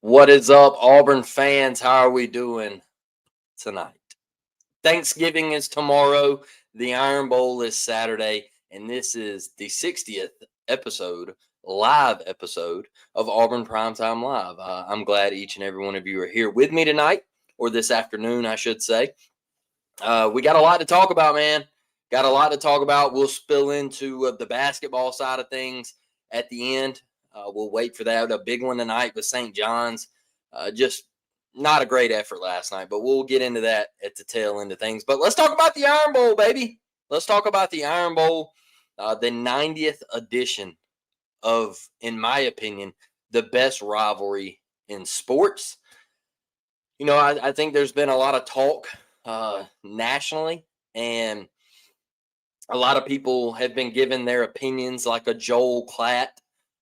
What is up, Auburn fans? How are we doing tonight? Thanksgiving is tomorrow. The Iron Bowl is Saturday, and this is the 60th episode, live episode of Auburn Primetime Live. I'm glad each and every one of you are here with me tonight, or this afternoon, I should say. We got a lot to talk about, man. Got a lot to talk about. We'll spill into the basketball side of things at the end. We'll wait for that. A big one tonight with St. John's. Just not a great effort last night, but we'll get into that at the tail end of things. But let's talk about the Iron Bowl, baby. Let's talk about the Iron Bowl, the 90th edition of, in my opinion, the best rivalry in sports. You know, I think there's been a lot of talk nationally, and a lot of people have been given their opinions, like a Joel Klatt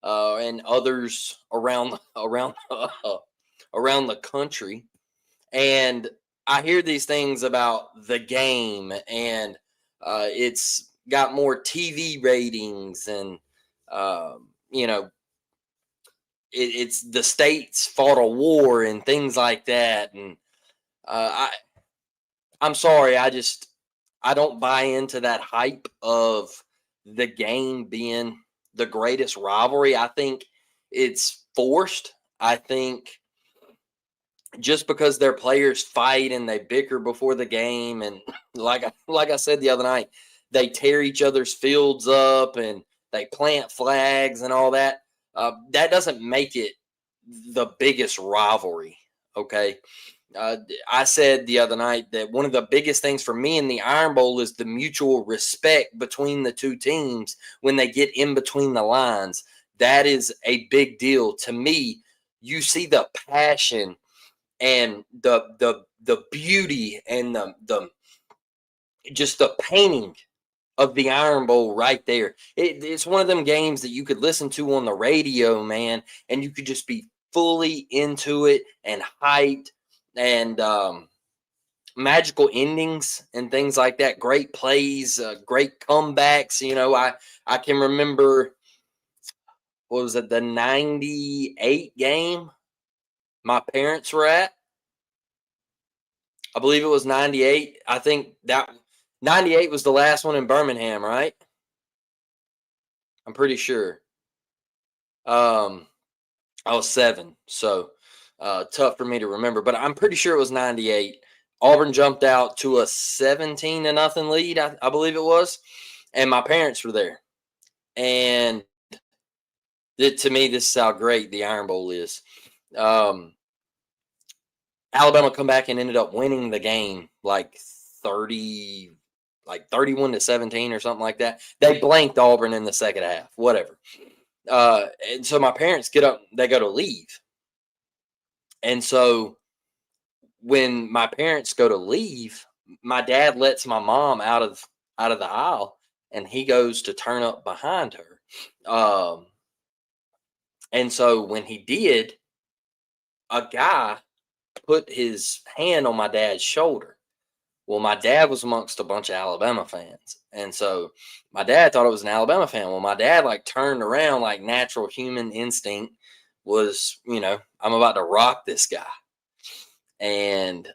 and others around the country. And I hear these things about the game, and it's got more TV ratings, and you know, it's the states fought a war and things like that. And I'm sorry, I don't buy into that hype of the game being the greatest rivalry. I think it's forced. I think just because their players fight and they bicker before the game, and like I said the other night, they tear each other's fields up and they plant flags and all that. That doesn't make it the biggest rivalry. Okay. I said the other night that one of the biggest things for me in the Iron Bowl is the mutual respect between the two teams when they get in between the lines. That is a big deal to me. You see the passion and the beauty and the just the painting of the Iron Bowl right there. It's one of them games that you could listen to on the radio, man, and you could just be fully into it and hyped, and magical endings and things like that. Great plays, great comebacks. You know, I can remember, what was it, the 98 game my parents were at. I believe it was 98. I think that 98 was the last one in Birmingham, right? I'm pretty sure. I was 7, so tough for me to remember, but I'm pretty sure it was 98. Auburn jumped out to a 17-0 lead, I believe it was, and my parents were there. And to me, this is how great the Iron Bowl is. Alabama come back and ended up winning the game like 31-17 or something like that. They blanked Auburn in the second half, whatever. And so my parents get up, they go to leave. And so when my parents go to leave, my dad lets my mom out of the aisle, and he goes to turn up behind her. And so when he did, a guy put his hand on my dad's shoulder. Well, my dad was amongst a bunch of Alabama fans. And so my dad thought it was an Alabama fan. Well, my dad turned around, like natural human instinct was, I'm about to rock this guy. And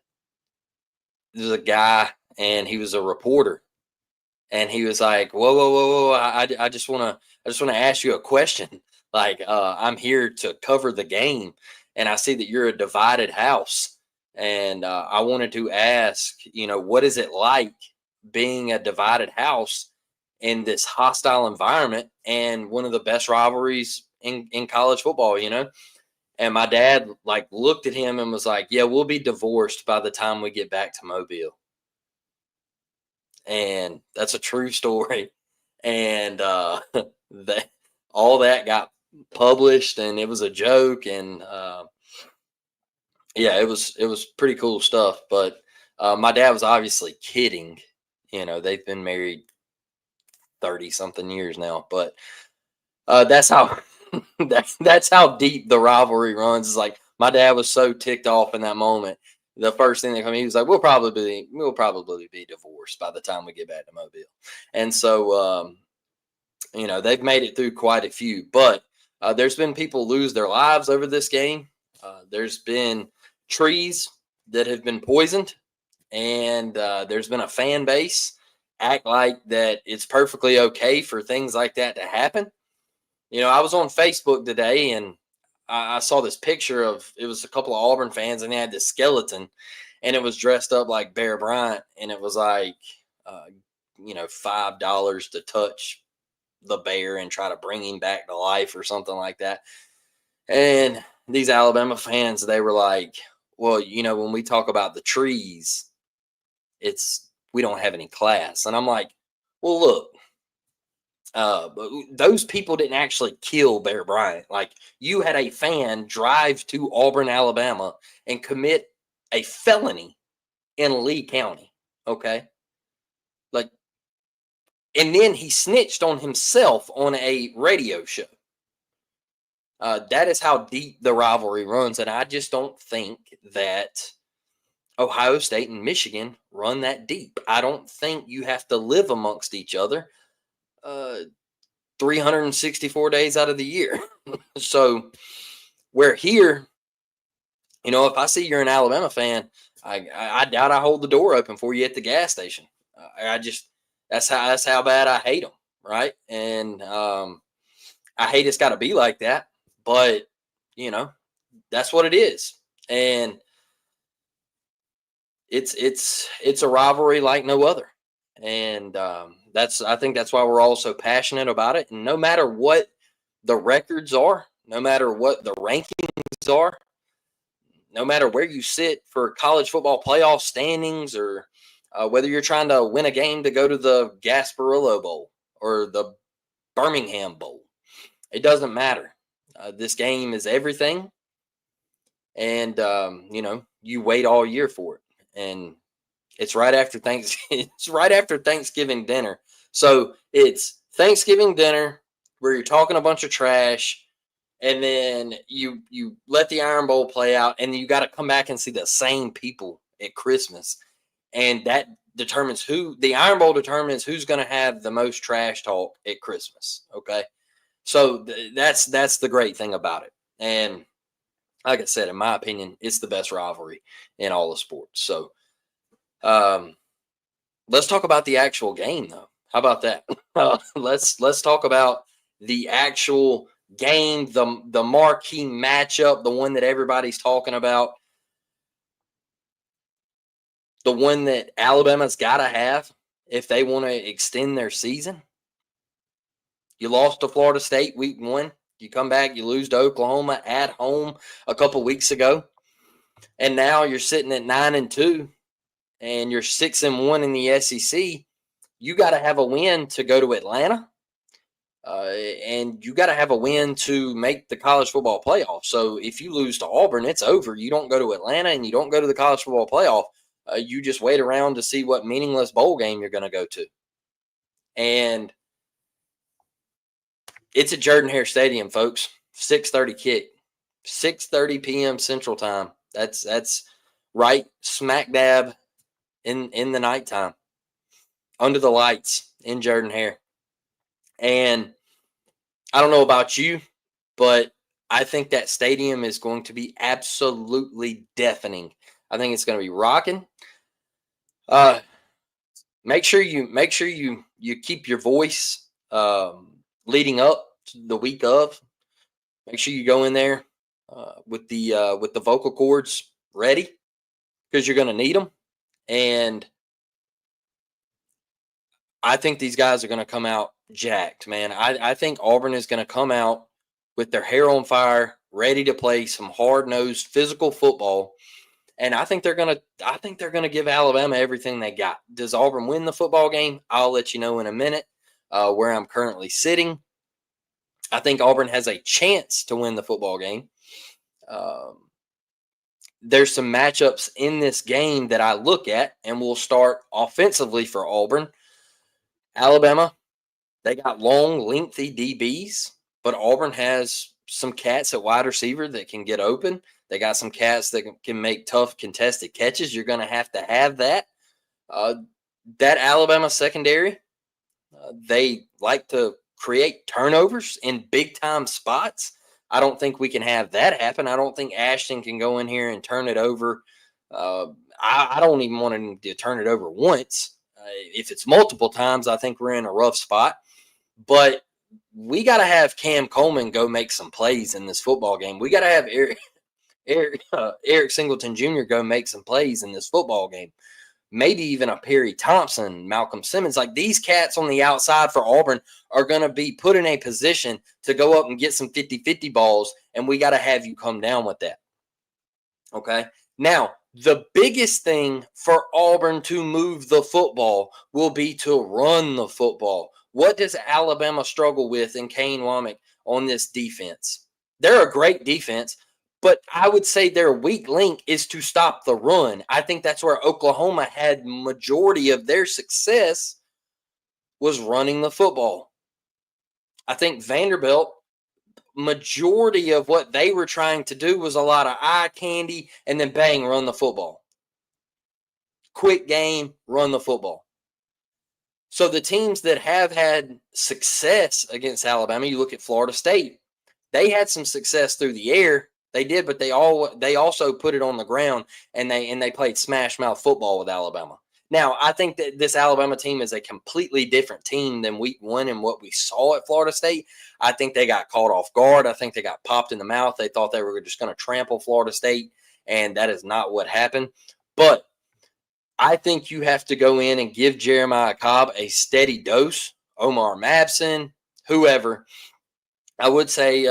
there's a guy, and he was a reporter. And he was like, whoa, whoa, whoa, whoa. I just want to ask you a question. I'm here to cover the game, and I see that you're a divided house. And I wanted to ask, what is it like being a divided house in this hostile environment and one of the best rivalries in college football, And my dad looked at him and was like, yeah, we'll be divorced by the time we get back to Mobile. And that's a true story. And all that got published, and it was a joke. And yeah, it was pretty cool stuff. But my dad was obviously kidding. They've been married 30 something years now. But that's how that's how deep the rivalry runs. It's like my dad was so ticked off in that moment. The first thing that came, he was like, "We'll probably be divorced by the time we get back to Mobile." And so, they've made it through quite a few. But there's been people lose their lives over this game. There's been trees that have been poisoned, and there's been a fan base act like that it's perfectly okay for things like that to happen. I was on Facebook today, and I saw this picture of, it was a couple of Auburn fans, and they had this skeleton, and it was dressed up like Bear Bryant, and it was like, uh, $5 to touch the bear and try to bring him back to life or something like that. And these Alabama fans, they were like, well, when we talk about the trees, we don't have any class. And I'm like, well, look, but those people didn't actually kill Bear Bryant. Like, you had a fan drive to Auburn, Alabama, and commit a felony in Lee County. Okay. Like, and then he snitched on himself on a radio show. That is how deep the rivalry runs. And I just don't think that Ohio State and Michigan run that deep. I don't think you have to live amongst each other 364 days out of the year. So, where here, if I see you're an Alabama fan, I doubt I hold the door open for you at the gas station. That's how bad I hate them, right? And I hate it's got to be like that, but that's what it is, and it's a rivalry like no other, and I think that's why we're all so passionate about it. And no matter what the records are, no matter what the rankings are, no matter where you sit for college football playoff standings, or whether you're trying to win a game to go to the Gasparilla Bowl or the Birmingham Bowl, it doesn't matter. This game is everything, and you wait all year for it, and it's right after It's right after Thanksgiving dinner. So it's Thanksgiving dinner where you're talking a bunch of trash, and then you let the Iron Bowl play out, and you got to come back and see the same people at Christmas, and that determines the Iron Bowl determines who's going to have the most trash talk at Christmas. Okay, so that's the great thing about it, and like I said, in my opinion, it's the best rivalry in all of sports. So, let's talk about the actual game, though. How about that? Let's talk about the actual game, the marquee matchup, the one that everybody's talking about, the one that Alabama's got to have if they want to extend their season. You lost to Florida State week 1. You come back, you lose to Oklahoma at home a couple weeks ago, and now you're sitting at 9-2, and you're 6-1 in the SEC. You got to have a win to go to Atlanta, and you got to have a win to make the college football playoff. So if you lose to Auburn, it's over. You don't go to Atlanta, and you don't go to the college football playoff. You just wait around to see what meaningless bowl game you're going to go to. And it's at Jordan-Hare Stadium, folks. 6:30 kick, 6:30 p.m. Central Time. That's right smack dab in the nighttime, under the lights in Jordan-Hare. And I don't know about you, but I think that stadium is going to be absolutely deafening. I think it's going to be rocking. Make sure you keep your voice leading up to the week of. Make sure you go in there with the vocal cords ready, because you're going to need them. And I think these guys are going to come out jacked, man. I think Auburn is going to come out with their hair on fire, ready to play some hard-nosed physical football. And I think they're going to give Alabama everything they got. Does Auburn win the football game? I'll let you know in a minute where I'm currently sitting. I think Auburn has a chance to win the football game. There's some matchups in this game that I look at, and we'll start offensively for Auburn. Alabama, they got long, lengthy DBs, but Auburn has some cats at wide receiver that can get open. They got some cats that can make tough contested catches. You're going to have that. That Alabama secondary, they like to create turnovers in big-time spots. I don't think we can have that happen. I don't think Ashton can go in here and turn it over. Uh, I don't even want him to turn it over once. If it's multiple times, I think we're in a rough spot. But we got to have Cam Coleman go make some plays in this football game. We got to have Eric Singleton Jr. go make some plays in this football game. Maybe even a Perry Thompson, Malcolm Simmons. Like, these cats on the outside for Auburn are going to be put in a position to go up and get some 50-50 balls, and we got to have you come down with that. Okay? Now, the biggest thing for Auburn to move the football will be to run the football. What does Alabama struggle with in Kane Womack on this defense? They're a great defense, but I would say their weak link is to stop the run. I think that's where Oklahoma had majority of their success, was running the football. I think Vanderbilt, majority of what they were trying to do was a lot of eye candy and then bang, run the football. Quick game, run the football. So the teams that have had success against Alabama, you look at Florida State, they had some success through the air. They did, but they also put it on the ground, and they played smash mouth football with Alabama. Now, I think that this Alabama team is a completely different team than week one and what we saw at Florida State. I think they got caught off guard. I think they got popped in the mouth. They thought they were just going to trample Florida State, and that is not what happened. But I think you have to go in and give Jeremiah Cobb a steady dose, Omar Mabson, whoever. I would say,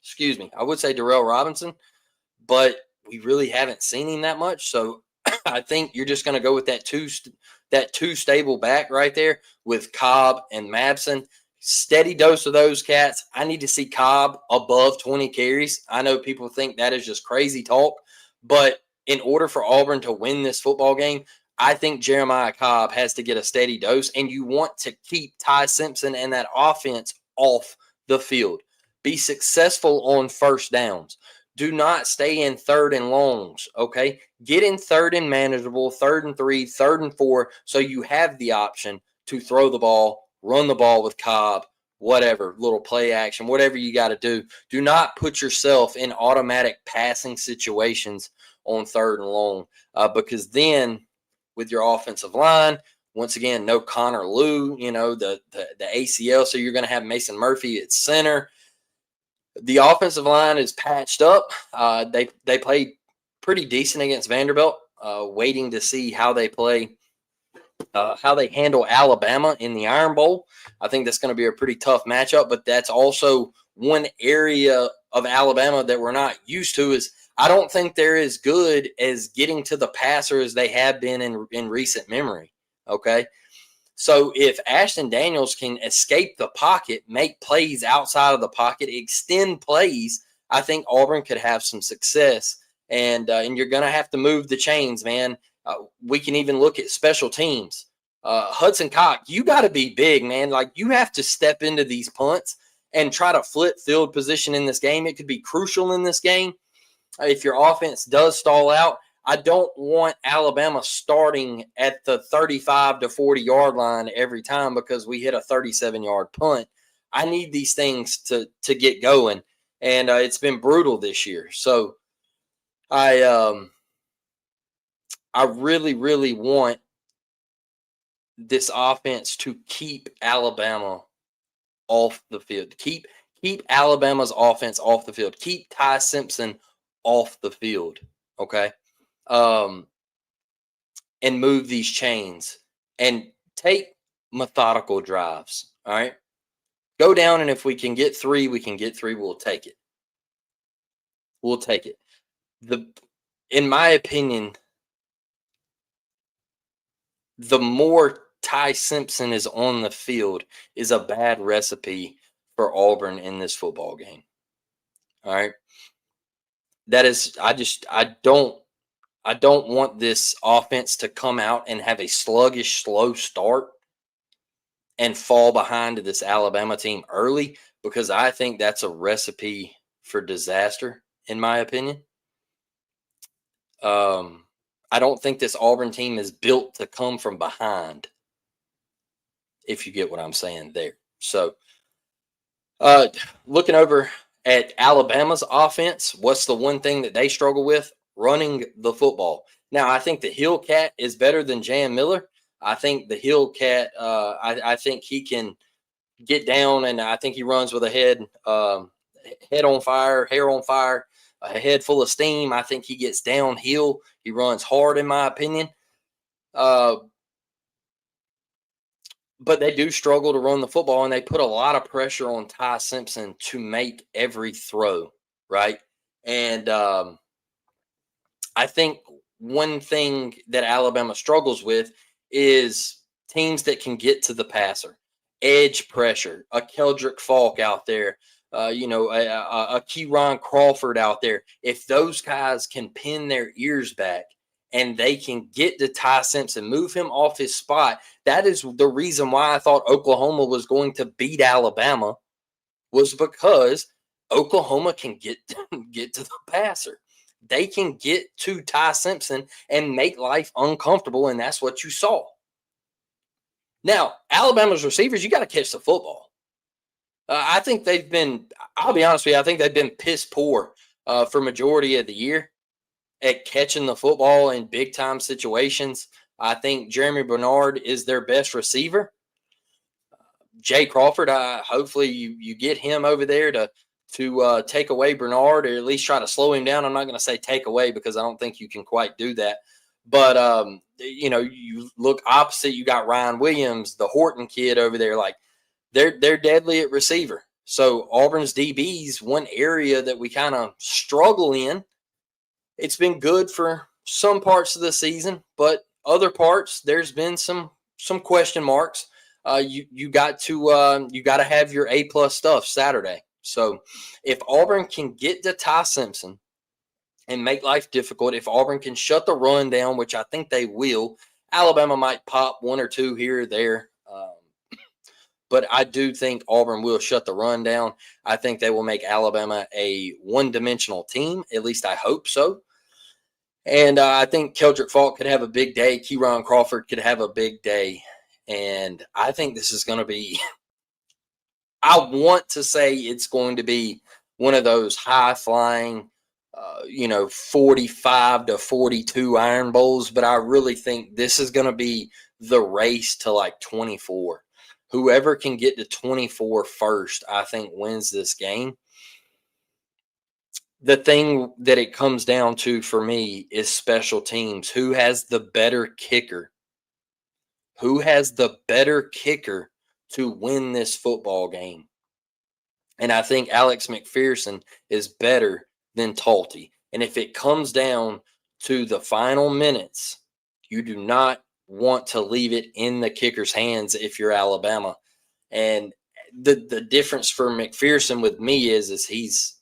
excuse me, I would say Darrell Robinson, but we really haven't seen him that much. So I think you're just going to go with that two stable back right there with Cobb and Mabson. Steady dose of those cats. I need to see Cobb above 20 carries. I know people think that is just crazy talk, but in order for Auburn to win this football game, I think Jeremiah Cobb has to get a steady dose, and you want to keep Ty Simpson and that offense off the field. Be successful on first downs. Do not stay in third and longs, okay? Get in third and manageable, 3rd and 3, 3rd and 4, so you have the option to throw the ball, run the ball with Cobb, whatever, little play action, whatever you got to do. Do not put yourself in automatic passing situations on 3rd and long, because then with your offensive line, once again, no Connor Lew, the ACL, so you're going to have Mason Murphy at center. The offensive line is patched up. They played pretty decent against Vanderbilt. Waiting to see how they play, how they handle Alabama in the Iron Bowl. I think that's going to be a pretty tough matchup, but that's also one area of Alabama that we're not used to. Is I don't think they're as good as getting to the passer as they have been in recent memory. Okay. So if Ashton Daniels can escape the pocket, make plays outside of the pocket, extend plays, I think Auburn could have some success. And you're going to have to move the chains, man. We can even look at special teams. Hudson Cox, you got to be big, man. Like, you have to step into these punts and try to flip field position in this game. It could be crucial in this game. If your offense does stall out, I don't want Alabama starting at the 35 to 40 yard line every time because we hit a 37-yard punt. I need these things to get going, and it's been brutal this year. So I really, really want this offense to keep Alabama off the field. Keep Alabama's offense off the field. Keep Ty Simpson off the field. Okay. And move these chains and take methodical drives. All right. Go down, and if we can get 3, we can get 3. We'll take it. We'll take it. In my opinion, the more Ty Simpson is on the field is a bad recipe for Auburn in this football game. All right. That is, I don't want this offense to come out and have a sluggish, slow start and fall behind to this Alabama team early, because I think that's a recipe for disaster, in my opinion. I don't think this Auburn team is built to come from behind, if you get what I'm saying there. So Uh, Looking over at Alabama's offense, what's the one thing that they struggle with? Running the football. Now, I think the Hill Cat is better than Jan Miller. I think the Hill Cat, I think he can get down, and I think he runs with a head on fire, hair on fire, a head full of steam. I think he gets downhill. He runs hard, in my opinion. Uh, but they do struggle to run the football, and they put a lot of pressure on Ty Simpson to make every throw, right? And I think one thing that Alabama struggles with is teams that can get to the passer, edge pressure, a Keldrick Falk out there, a Keyron Crawford out there. If those guys can pin their ears back and they can get to Ty Simpson, move him off his spot, that is the reason why I thought Oklahoma was going to beat Alabama, was because Oklahoma can get to the passer. They can get to Ty Simpson and make life uncomfortable, and that's what you saw. Now, Alabama's receivers, you got to catch the football. I think they've been, I'll be honest with you, I think they've been piss poor for majority of the year at catching the football in big time situations. I think Jeremy Bernard is their best receiver. Jay Crawford, hopefully you get him over there to take away Bernard, or at least try to slow him down. I'm not going to say take away, because I don't think you can quite do that. But you look opposite. You got Ryan Williams, the Horton kid over there. Like they're deadly at receiver. So Auburn's DBs, one area that we kind of struggle in. It's been good for some parts of the season, but other parts there's been some question marks. You got to have your A+ stuff Saturday. So if Auburn can get to Ty Simpson and make life difficult, if Auburn can shut the run down, which I think they will, Alabama might pop one or two here or there. But I do think Auburn will shut the run down. I think they will make Alabama a one-dimensional team. At least I hope so. And I think Keldrick Falk could have a big day. Keyron Crawford could have a big day. And I think this is going to be, I want to say it's going to be one of those high-flying, 45-42 Iron Bowls. But I really think this is going to be the race to like 24. Whoever can get to 24 first, I think, wins this game. The thing that it comes down to for me is special teams. Who has the better kicker? Who has the better kicker to win this football game? And I think Alex McPherson is better than Talty. And if it comes down to the final minutes, you do not want to leave it in the kicker's hands if you're Alabama. And the difference for McPherson with me is he's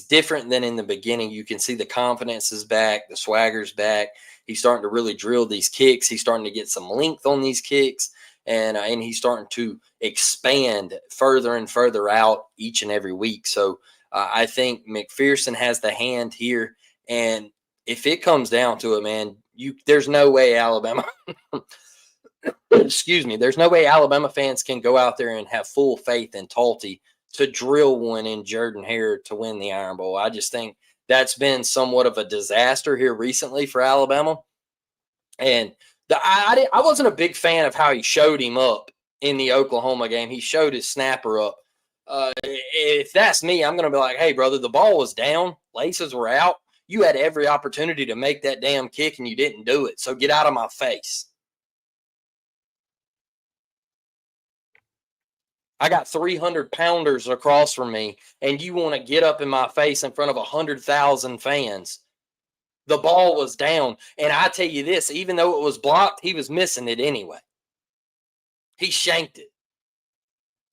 different than in the beginning. You can see the confidence is back, the swagger's back. He's starting to really drill these kicks. He's starting to get some length on these kicks, and he's starting to expand further and further out each and every week. So I think McPherson has the hand here, and if it comes down to it, man, there's no way Alabama excuse me, there's no way Alabama fans can go out there and have full faith in Talty to drill one in Jordan-Hare to win the Iron Bowl. I just think that's been somewhat of a disaster here recently for Alabama. And I wasn't a big fan of how he showed him up in the Oklahoma game. He showed his snapper up. If that's me, I'm going to be like, hey, brother, the ball was down. Laces were out. You had every opportunity to make that damn kick, and you didn't do it. So get out of my face. I got 300 pounders across from me, and you want to get up in my face in front of 100,000 fans. The ball was down. And I tell you this, even though it was blocked, he was missing it anyway. He shanked it.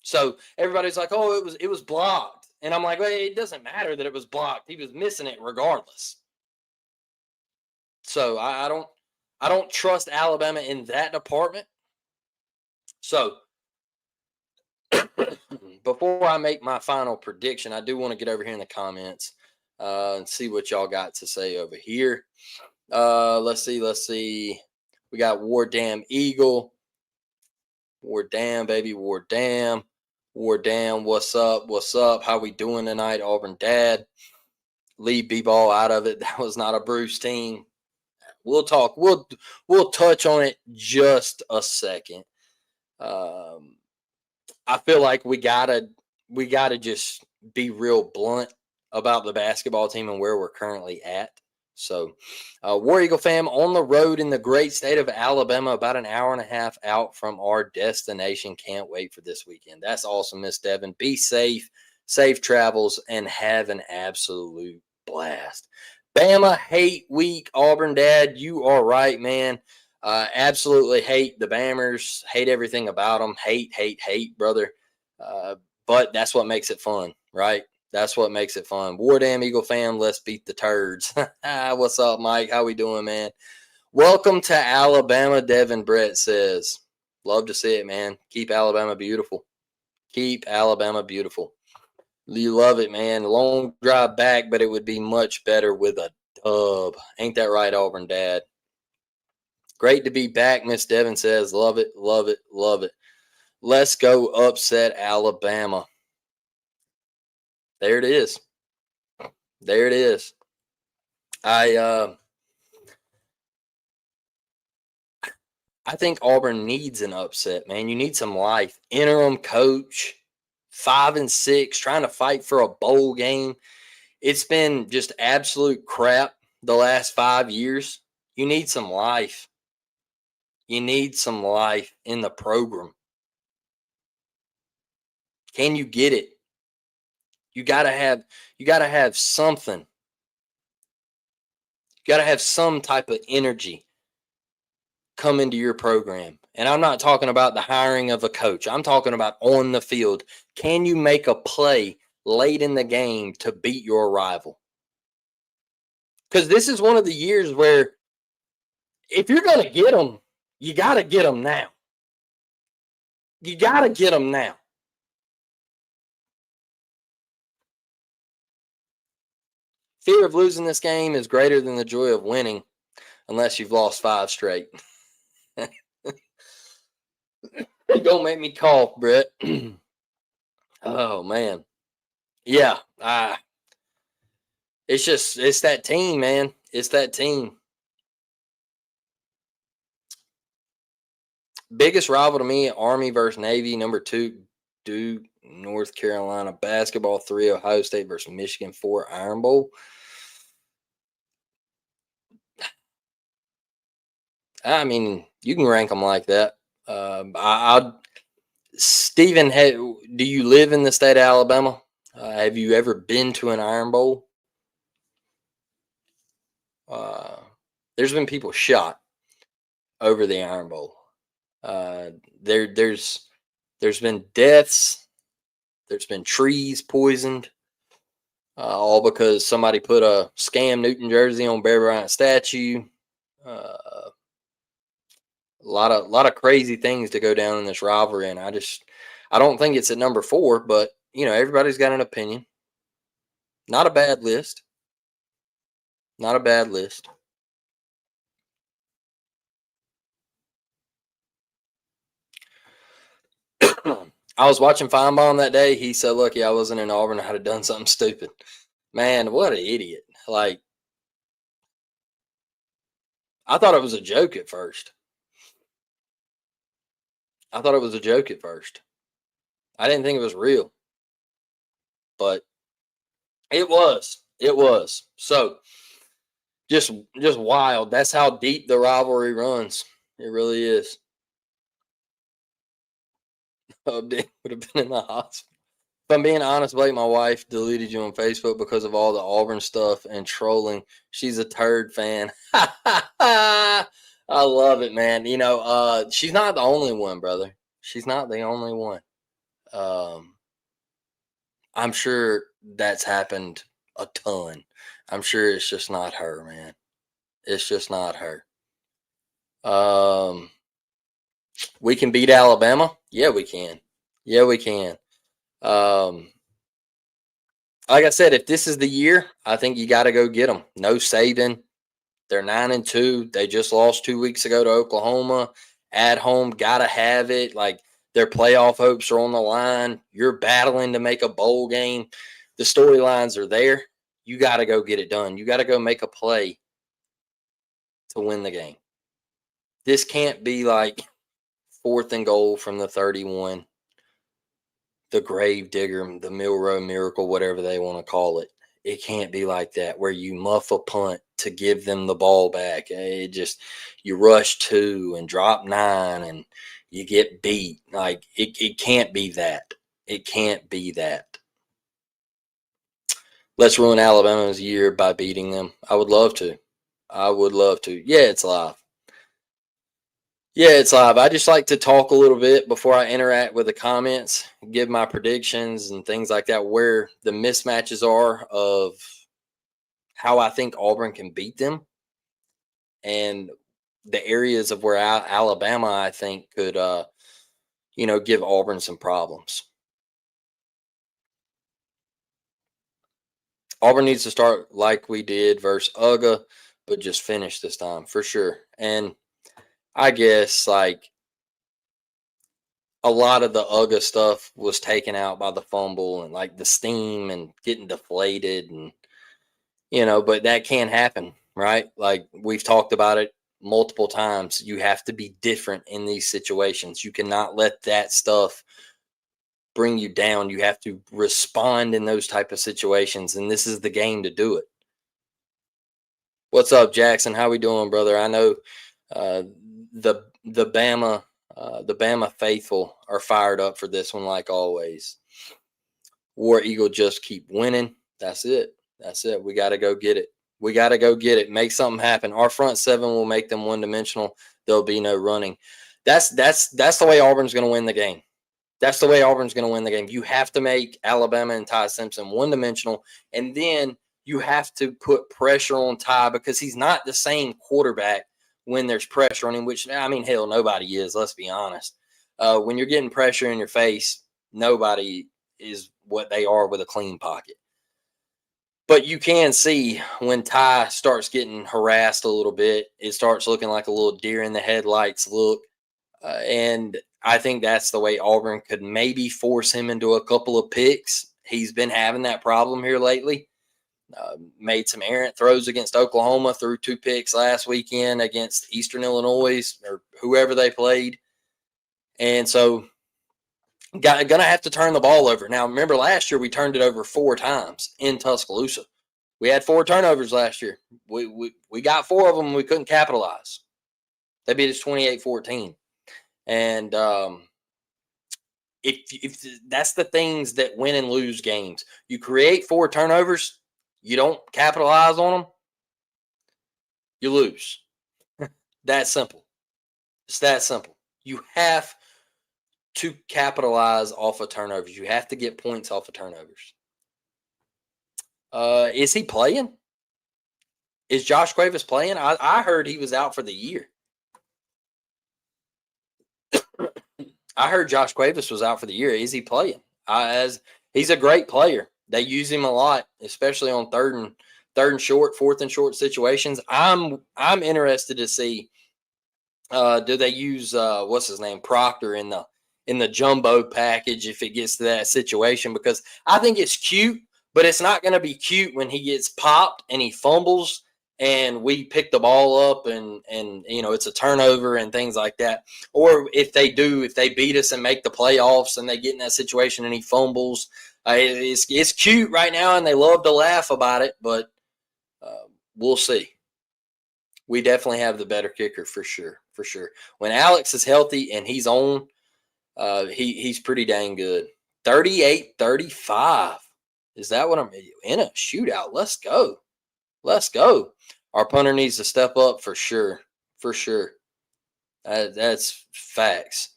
So everybody's like, oh, it was blocked. And I'm like, well, it doesn't matter that it was blocked. He was missing it regardless. So I don't trust Alabama in that department. So before I make my final prediction, I do want to get over here in the comments and see what y'all got to say over here. Let's see. We got War Damn Eagle. War Damn, baby. War Damn. War Down, what's up? What's up? How we doing tonight, Auburn Dad? Leave B-ball out of it. That was not a Bruce team. We'll talk. We'll touch on it just a second. I feel like we gotta just be real blunt about the basketball team and where we're currently at. So, War Eagle fam, on the road in the great state of Alabama, about an hour and a half out from our destination. Can't wait for this weekend. That's awesome, Miss Devin. Be safe, safe travels, and have an absolute blast. Bama hate week, Auburn Dad. You are right, man. Absolutely hate the Bammers. Hate everything about them. Hate, brother. But that's what makes it fun, right? That's what makes it fun. War Damn Eagle fam, let's beat the turds. What's up, Mike? How we doing, man? Welcome to Alabama, Devin Brett says. Love to see it, man. Keep Alabama beautiful. Keep Alabama beautiful. You love it, man. Long drive back, but it would be much better with a dub. Ain't that right, Auburn Dad? Great to be back, Miss Devin says. Love it, love it, love it. Let's go upset Alabama. There it is. There it is. I think Auburn needs an upset, man. You need some life. Interim coach, 5-6, trying to fight for a bowl game. It's been just absolute crap the last 5 years. You need some life. You need some life in the program. Can you get it? You gotta have something. You gotta have some type of energy come into your program. And I'm not talking about the hiring of a coach. I'm talking about on the field. Can you make a play late in the game to beat your rival? Because this is one of the years where if you're going to get them, you got to get them now. You got to get them now. Fear of losing this game is greater than the joy of winning, unless you've lost 5 straight. Don't make me cough, Brett. Oh, man. Yeah. It's that team, man. It's that team. Biggest rival to me, Army versus Navy. Number 2, Duke, North Carolina. Basketball, 3, Ohio State versus Michigan, 4, Iron Bowl. I mean, you can rank them like that. Stephen, do you live in the state of Alabama? Have you ever been to an Iron Bowl? There's been people shot over the Iron Bowl. There's been deaths. There's been trees poisoned. All because somebody put a Scam Newton jersey on Bear Bryant statue. A lot of crazy things to go down in this rivalry, and I don't think it's at number 4, but everybody's got an opinion. Not a bad list. Not a bad list. I was watching Feinbaum that day. He said, lucky I wasn't in Auburn. I'd have done something stupid. Man, what an idiot. Like, I thought it was a joke at first. I didn't think it was real. But it was. It was. So, just wild. That's how deep the rivalry runs. It really is. Update would have been in the hospital. If I'm being honest, Blake, my wife deleted you on Facebook because of all the Auburn stuff and trolling. She's a turd fan. I love it, man. She's not the only one, brother. She's not the only one. I'm sure that's happened a ton. I'm sure it's just not her, man. It's just not her. We can beat Alabama. Yeah, we can. Yeah, we can. Like I said, if this is the year, I think you got to go get them. No Saban. They're 9-2. They just lost 2 weeks ago to Oklahoma at home. Got to have it. Like, Their playoff hopes are on the line. You're battling to make a bowl game. The storylines are there. You got to go get it done. You got to go make a play to win the game. This can't be like 4th and goal from the 31, the grave digger, the Milrow miracle, whatever they want to call it. It can't be like that where you muff a punt to give them the ball back. It just, you rush 2 and drop 9 and you get beat. Like, it can't be that. It can't be that. Let's ruin Alabama's year by beating them. I would love to. I would love to. Yeah, it's live. Yeah, it's live. I just like to talk a little bit before I interact with the comments, give my predictions and things like that, where the mismatches are of how I think Auburn can beat them, and the areas of where Alabama, I think, could, give Auburn some problems. Auburn needs to start like we did versus UGA, but just finish this time for sure. And I guess, like, a lot of the UGA stuff was taken out by the fumble and like the steam and getting deflated, and but that can happen, right? Like, we've talked about it multiple times. You have to be different in these situations. You cannot let that stuff bring you down. You have to respond in those type of situations, and this is the game to do it. What's up, Jackson? How we doing, brother? I know the Bama faithful are fired up for this one, like always. War Eagle, just keep winning. That's it. That's it. We got to go get it. We got to go get it. Make something happen. Our front 7 will make them one-dimensional. There'll be no running. That's the way Auburn's going to win the game. That's the way Auburn's going to win the game. You have to make Alabama and Ty Simpson one-dimensional, and then you have to put pressure on Ty, because he's not the same quarterback when there's pressure on him, which, I mean, hell, nobody is, let's be honest. When you're getting pressure in your face, nobody is what they are with a clean pocket. But you can see when Ty starts getting harassed a little bit, it starts looking like a little deer in the headlights look. And I think that's the way Auburn could maybe force him into a couple of picks. He's been having that problem here lately. Made some errant throws against Oklahoma, threw 2 picks last weekend against Eastern Illinois or whoever they played. And so going to have to turn the ball over. Now, remember last year we turned it over 4 times in Tuscaloosa. We had 4 turnovers last year. We got 4 of them and we couldn't capitalize. They beat us 28-14. And if that's the things that win and lose games. You create 4 turnovers, you don't capitalize on them, you lose. That simple. It's that simple. You have to capitalize off of turnovers. You have to get points off of turnovers. Is he playing? Is Josh Cuevas playing? I heard he was out for the year. I heard Josh Cuevas was out for the year. Is he playing? He's a great player. They use him a lot, especially on third and short, 4th and short situations. I'm interested to see. Do they use what's his name, Proctor, in the jumbo package if it gets to that situation? Because I think it's cute, but it's not going to be cute when he gets popped and he fumbles and we pick the ball up and it's a turnover and things like that. Or if they beat us and make the playoffs and they get in that situation and he fumbles, it's cute right now and they love to laugh about it, but we'll see. We definitely have the better kicker for sure. When Alex is healthy and he's on, he's pretty dang good. 38-35. Is that what I'm in a shootout? Let's go. Our punter needs to step up for sure. That's facts.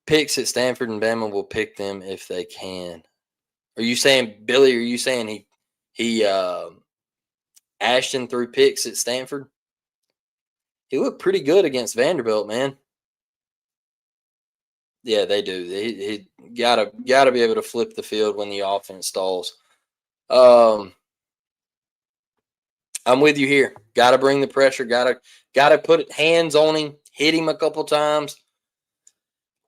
Picks at Stanford and Bama will pick them if they can. Are you saying, Billy, are you saying he Ashton threw picks at Stanford? He looked pretty good against Vanderbilt, man. Yeah, they do. He gotta be able to flip the field when the offense stalls. I'm with you here. Got to bring the pressure. Got to put hands on him. Hit him a couple times.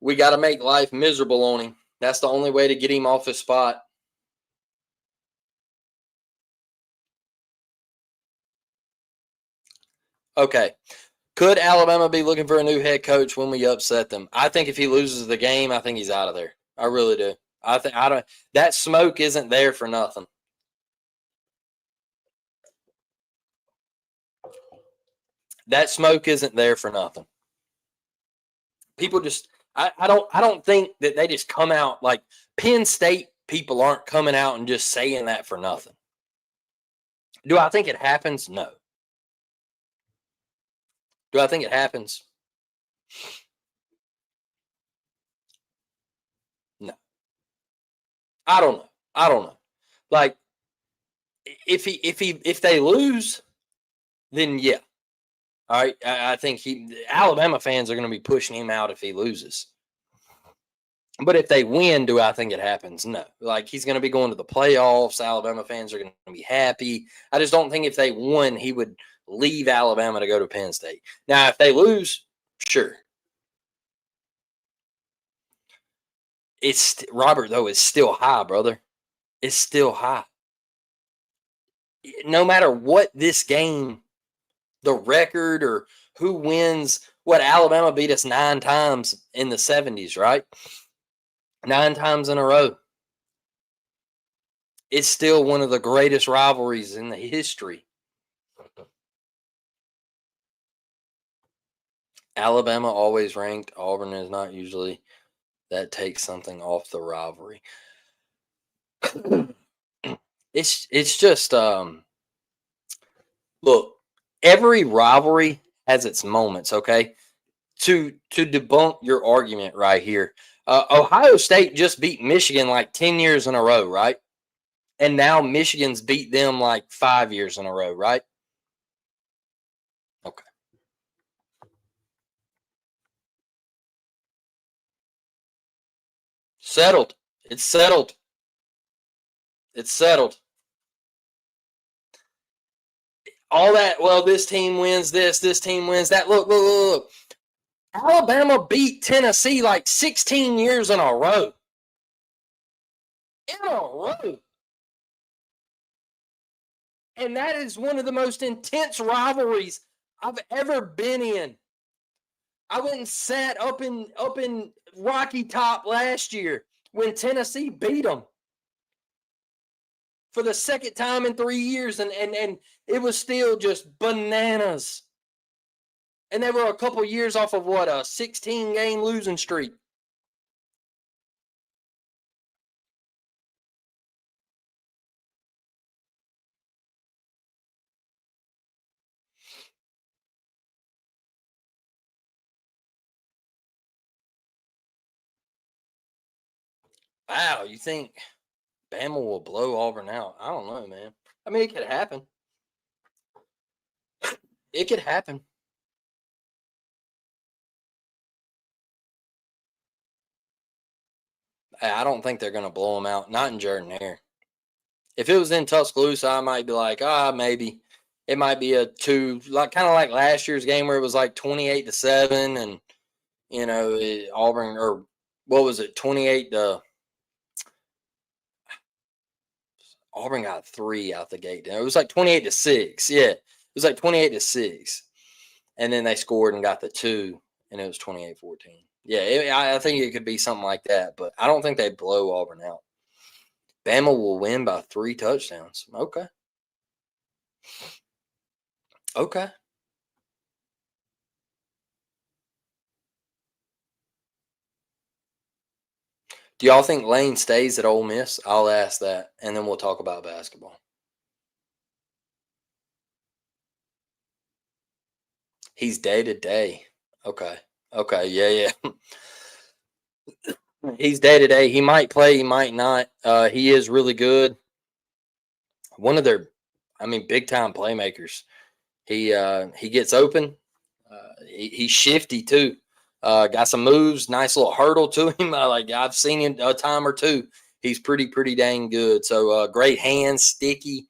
We got to make life miserable on him. That's the only way to get him off his spot. Okay. Could Alabama be looking for a new head coach when we upset them? I think if he loses the game, I think he's out of there. I really do. I don't. That smoke isn't there for nothing. That smoke isn't there for nothing. People just I don't think that they just come out like Penn State people aren't coming out and just saying that for nothing. Do I think it happens? No. Do I think it happens? No. I don't know. I don't know. Like if they lose, then yeah. All right. I think Alabama fans are going to be pushing him out if he loses. But if they win, do I think it happens? No. Like he's going to be going to the playoffs. Alabama fans are going to be happy. I just don't think if they won, he would leave Alabama to go to Penn State. Now, if they lose, sure. It's Robert though. It's still high, brother. It's still high. No matter what this game, the record or who wins. What Alabama beat us 9 times in the 70s, right? 9 times in a row. It's still one of the greatest rivalries in the history. Alabama always ranked. Auburn is not usually. That takes something off the rivalry. It's just look, every rivalry has its moments, okay? To debunk your argument right here. Ohio State just beat Michigan like 10 years in a row, right? And now Michigan's beat them like 5 years in a row, right? Okay. Settled. It's settled. It's settled. All that, well, this team wins this team wins that. Look. Alabama beat Tennessee like 16 years in a row. In a row. And that is one of the most intense rivalries I've ever been in. I went and sat up in Rocky Top last year when Tennessee beat them for the second time in 3 years, and it was still just bananas. And they were a couple years off of what, a 16-game losing streak. Wow, you think Bama will blow Auburn out? I don't know, man. I mean, it could happen. It could happen. I don't think they're going to blow them out. Not in Jordan Hare. If it was in Tuscaloosa, I might be like, maybe. It might be a 2, like kind of like last year's game where it was like 28-7, and Auburn, or what was it, 28 to Auburn got 3 out the gate. It was like 28-6. Yeah, it was like 28-6, and then they scored and got the 2, and it was 28-14. Yeah, I think it could be something like that, but I don't think they blow Auburn out. Bama will win by 3 touchdowns. Okay. Okay. Do y'all think Lane stays at Ole Miss? I'll ask that, and then we'll talk about basketball. He's day to day. Okay. Okay. Yeah. He's day to day. He might play. He might not. He is really good. One of their, big time playmakers. He gets open. He's shifty too. Got some moves. Nice little hurdle to him. I've seen him a time or two. He's pretty dang good. So great hands, sticky,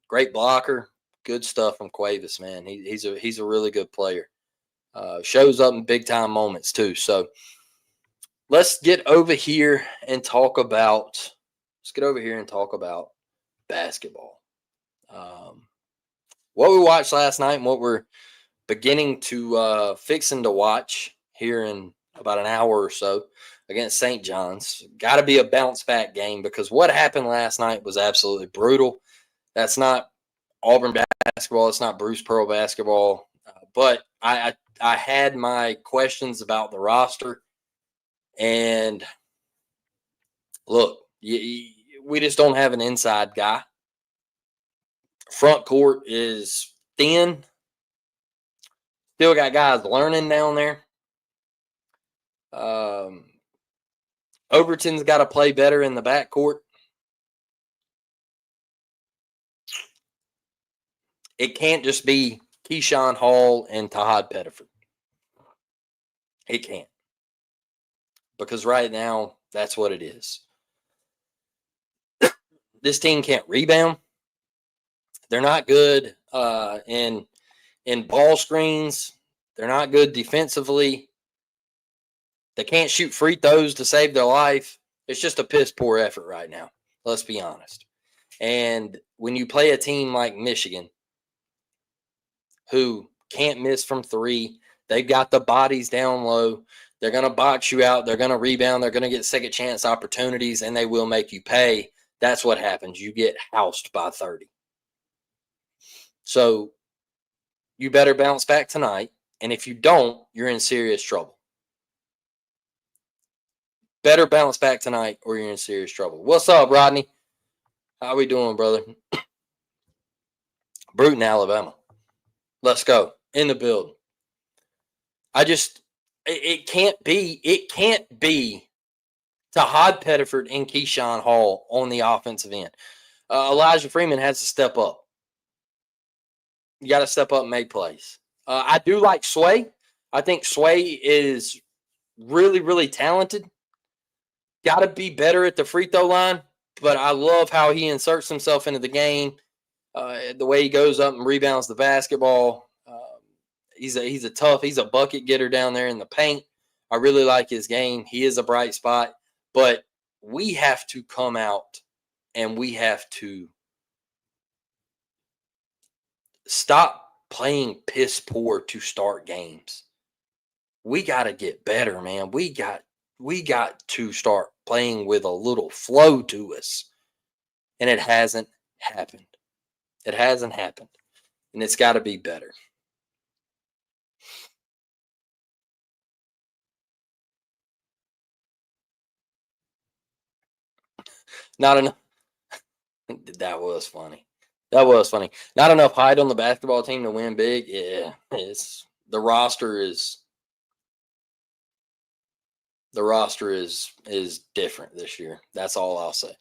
great blocker. Good stuff from Cuevas, man. He's a really good player. Shows up in big time moments too. So let's get over here and talk about. Basketball. What we watched last night and what we're beginning to fixing to watch here in about an hour or so against St. John's. Got to be a bounce back game because what happened last night was absolutely brutal. That's not Auburn basketball. It's not Bruce Pearl basketball. But I had my questions about the roster. And look, we just don't have an inside guy. Front court is thin. Still got guys learning down there. Overton's got to play better in the backcourt. It can't just be Keyshawn Hall and Tahad Pettiford. It can't. Because right now, that's what it is. This team can't rebound. They're not good in ball screens. They're not good defensively. They can't shoot free throws to save their life. It's just a piss poor effort right now. Let's be honest. And when you play a team like Michigan, who can't miss from three, they've got the bodies down low. They're going to box you out. They're going to rebound. They're going to get second chance opportunities, and they will make you pay. That's what happens. You get housed by 30. So you better bounce back tonight. And if you don't, you're in serious trouble. Better bounce back tonight or you're in serious trouble. What's up, Rodney? How we doing, brother? Bruton, Alabama. Let's go. In the building. It can't be Tahad Pettiford and Keyshawn Hall on the offensive end. Elijah Freeman has to step up. You got to step up and make plays. I do like Sway. I think Sway is really, really talented. Got to be better at the free throw line, but I love how he inserts himself into the game. The way he goes up and rebounds the basketball. He's a bucket getter down there in the paint. I really like his game. He is a bright spot, but we have to come out and we have to stop playing piss poor to start games. We got to get better, man. We got to start playing with a little flow to us. And it hasn't happened. It hasn't happened. And it's got to be better. Not enough. That was funny. Not enough height on the basketball team to win big. Yeah, the roster is different this year. That's all I'll say.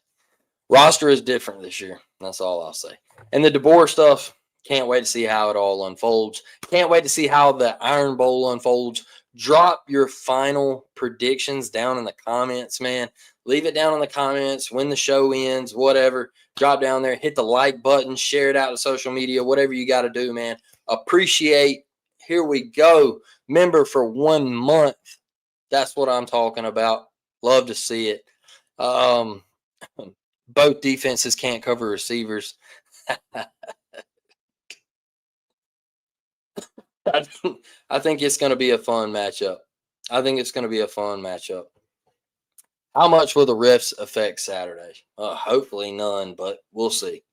Roster is different this year. That's all I'll say. And the DeBoer stuff, can't wait to see how it all unfolds. Can't wait to see how the Iron Bowl unfolds. Drop your final predictions down in the comments, man. Leave it down in the comments when the show ends, whatever. Drop down there, hit the like button, share it out to social media, whatever you got to do, man. Appreciate. Here we go. Member for 1 month. That's what I'm talking about. Love to see it. Both defenses can't cover receivers. I think it's going to be a fun matchup. How much will the refs affect Saturday? Hopefully none, but we'll see.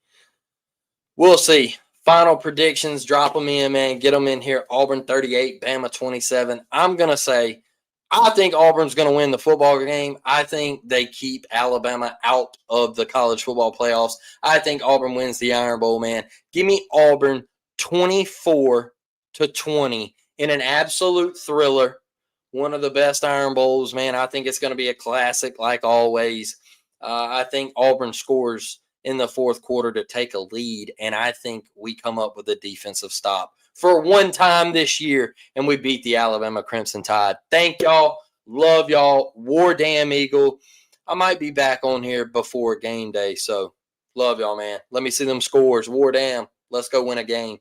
Final predictions, drop them in, man. Get them in here. Auburn 38, Bama 27. I'm going to say I think Auburn's going to win the football game. I think they keep Alabama out of the college football playoffs. I think Auburn wins the Iron Bowl, man. Give me Auburn 24-20 in an absolute thriller. One of the best Iron Bowls, man. I think it's going to be a classic like always. I think Auburn scores in the fourth quarter to take a lead, and I think we come up with a defensive stop for one time this year, and we beat the Alabama Crimson Tide. Thank y'all. Love y'all. War Damn Eagle. I might be back on here before game day, so love y'all, man. Let me see them scores. War Damn. Let's go win a game.